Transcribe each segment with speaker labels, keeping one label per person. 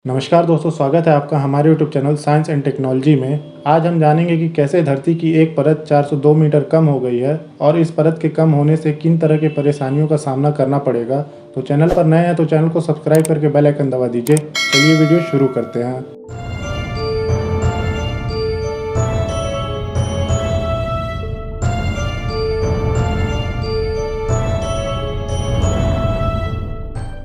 Speaker 1: नमस्कार दोस्तों, स्वागत है आपका हमारे YouTube channel science and technology में। आज हम जानेंगे कि कैसे धरती की एक परत 402 मीटर कम हो गई है और इस परत के कम होने से किन तरह के परेशानियों का सामना करना पड़ेगा। तो चैनल पर नए हैं तो चैनल को सब्सक्राइब करके बेल आइकन दबा दीजिए। चलिए वीडियो शुरू करते हैं।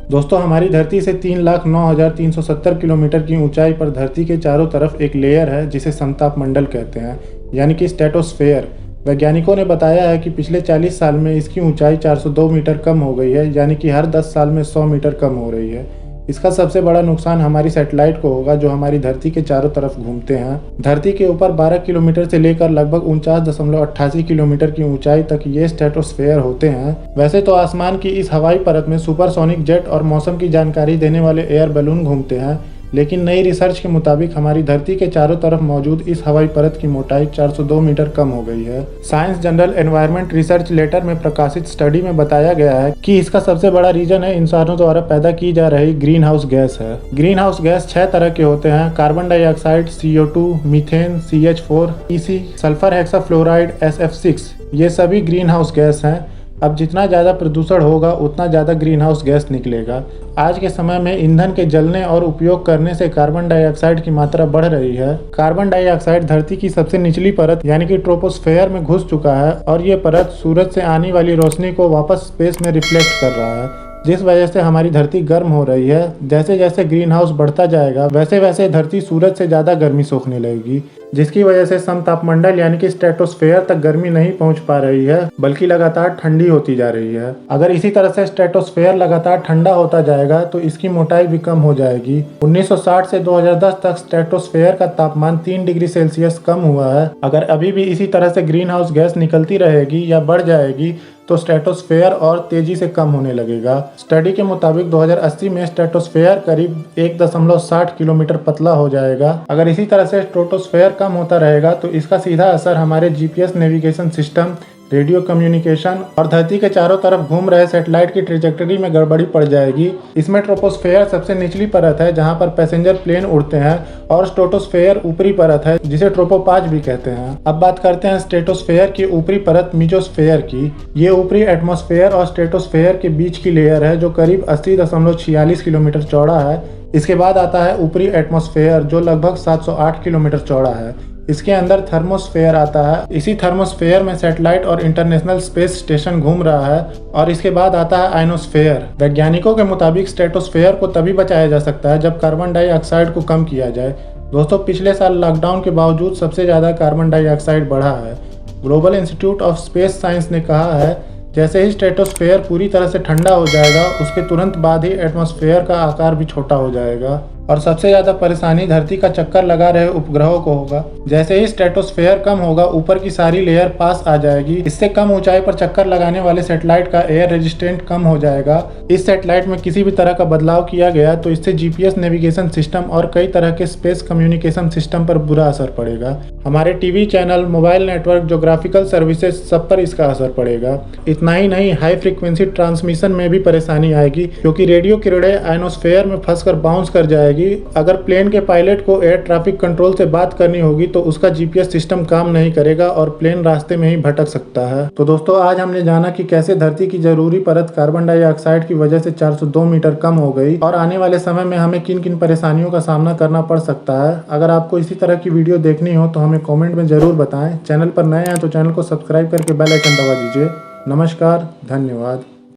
Speaker 1: दोस्तों, हमारी धरती से 3,09,370 किलोमीटर की ऊंचाई पर धरती के चारों तरफ एक लेयर है जिसे समताप मंडल कहते हैं, यानी कि स्ट्रेटोस्फेयर। वैज्ञानिकों ने बताया है कि पिछले 40 साल में इसकी ऊंचाई 402 मीटर कम हो गई है, यानी कि हर 10 साल में 100 मीटर कम हो रही है। इसका सबसे बड़ा नुकसान हमारी सैटेलाइट को होगा जो हमारी धरती के चारों तरफ घूमते हैं। धरती के ऊपर 12 किलोमीटर से लेकर लगभग 49.88 किलोमीटर की ऊंचाई तक ये स्ट्रेटोस्फेयर होते हैं। वैसे तो आसमान की इस हवाई परत में सुपरसोनिक जेट और मौसम की जानकारी देने वाले एयर बैलून घूमते हैं, लेकिन नई रिसर्च के मुताबिक हमारी धरती के चारों तरफ मौजूद इस हवाई परत की मोटाई 402 मीटर कम हो गई है। Science journal Environment Research Letter में प्रकाशित स्टडी में बताया गया है कि इसका सबसे बड़ा रीजन है इंसानों द्वारा पैदा की जा रही ग्रीन हाउस गैस है। ग्रीन हाउस गैस 6 तरह के होते हैं: carbon dioxide, CO2, methane, CH4, EC, sulphur hexafluoride, SF6। ये सभी ग्रीन हाउस गैस हैं। अब जितना ज़्यादा प्रदूषण होगा उतना ज़्यादा ग्रीन हाउस गैस निकलेगा। आज के समय में ईंधन के जलने और उपयोग करने से कार्बन डाइऑक्साइड की मात्रा बढ़ रही है। कार्बन डाइऑक्साइड धरती की सबसे निचली परत यानी कि ट्रोपोस्फेयर में घुस चुका है और ये परत सूरज से आने वाली रोशनी को वापस स्पेस में रिफ्लेक्ट कर रहा है, जिस वजह से हमारी धरती गर्म हो रही है। जैसे जैसे ग्रीन हाउस बढ़ता जाएगा वैसे वैसे धरती सूरज से ज़्यादा गर्मी सोखने लगेगी, जिसकी वजह से समतापमंडल यानी कि स्ट्रेटोस्फेयर तक गर्मी नहीं पहुंच पा रही है, बल्कि लगातार ठंडी होती जा रही है। अगर इसी तरह से स्ट्रेटोस्फेयर लगातार ठंडा होता जाएगा तो इसकी मोटाई भी कम हो जाएगी। 1960 से 2010 तक स्ट्रेटोस्फेयर का तापमान 3 डिग्री सेल्सियस कम हुआ है। अगर अभी भी इसी तरह से ग्रीन हाउस गैस निकलती रहेगी या बढ़ जाएगी तो स्ट्रेटोस्फेयर और तेजी से कम होने लगेगा। स्टडी के मुताबिक 2080 में स्ट्रेटोस्फेयर करीब 1.60 किलोमीटर पतला हो जाएगा। अगर इसी तरह से स्ट्रेटोस्फेयर कम होता रहेगा तो इसका सीधा असर हमारे GPS navigation system, radio communication और धरती के चारों तरफ घूम रहे सैटेलाइट की ट्रेजेक्टरी में गड़बड़ी पड़ जाएगी। इसमें ट्रोपोस्फेयर सबसे निचली परत है जहां पर पैसेंजर प्लेन उड़ते हैं और स्ट्रेटोस्फेयर ऊपरी परत है जिसे ट्रोपोपॉज भी कहते हैं। अब बात करते हैं स्ट्रेटोस्फेयर की ऊपरी परत मीजोस्फेयर की। ये ऊपरी एटमॉस्फेयर और स्ट्रेटोस्फेयर के बीच की लेयर है जो करीब 80.46 किलोमीटर चौड़ा है। इसके बाद आता है ऊपरी एटमॉस्फेयर जो लगभग 708 किलोमीटर चौड़ा है। इसके अंदर थर्मोस्फेयर आता है। इसी थर्मोस्फेयर में सैटेलाइट और इंटरनेशनल स्पेस स्टेशन घूम रहा है। और इसके बाद आता है आयनोस्फेयर। वैज्ञानिकों के मुताबिक स्ट्रेटोस्फेयर को तभी बचाया जा सकता है जब कार्बन डाइऑक्साइड को कम किया जाए। दोस्तों, पिछले साल लॉकडाउन के बावजूद सबसे ज़्यादा कार्बन डाइऑक्साइड बढ़ा है। Global institute of space science ने कहा है जैसे ही स्ट्रेटोस्फेयर पूरी तरह से ठंडा हो जाएगा उसके तुरंत बाद ही एटमॉस्फेयर का आकार भी छोटा हो जाएगा और सबसे ज़्यादा परेशानी धरती का चक्कर लगा रहे उपग्रहों को होगा। जैसे ही स्ट्रेटोस्फेयर कम होगा ऊपर की सारी लेयर पास आ जाएगी। इससे कम ऊंचाई पर चक्कर लगाने वाले सैटेलाइट का एयर रेजिस्टेंट कम हो जाएगा। इस सैटेलाइट में किसी भी तरह का बदलाव किया गया तो इससे GPS नेविगेशन सिस्टम और कई तरह के स्पेस कम्युनिकेशन सिस्टम पर बुरा असर पड़ेगा। हमारे TV channel, mobile network, geographical services सब पर इसका असर पड़ेगा। इतना ही नहीं, हाई फ्रीक्वेंसी ट्रांसमिशन में भी परेशानी आएगी क्योंकि रेडियो किरणें आयनोस्फेयर में फंसकर बाउंस कर जाएगी। अगर प्लेन के पायलट को एयर ट्रैफिक कंट्रोल से बात करनी होगी तो उसका GPS सिस्टम काम नहीं करेगा और प्लेन रास्ते में ही भटक सकता है। तो दोस्तों, आज हमने जाना कि कैसे धरती की जरूरी परत कार्बन डाइऑक्साइड की वजह से 402 मीटर कम हो गई और आने वाले समय में हमें किन किन परेशानियों का सामना करना पड़ सकता है। अगर आपको इसी तरह की वीडियो देखनी हो तो हमें कॉमेंट में जरूर बताएं। चैनल पर नए हैं तो चैनल को सब्सक्राइब करके बेल आइकन दबा दीजिए। नमस्कार, धन्यवाद।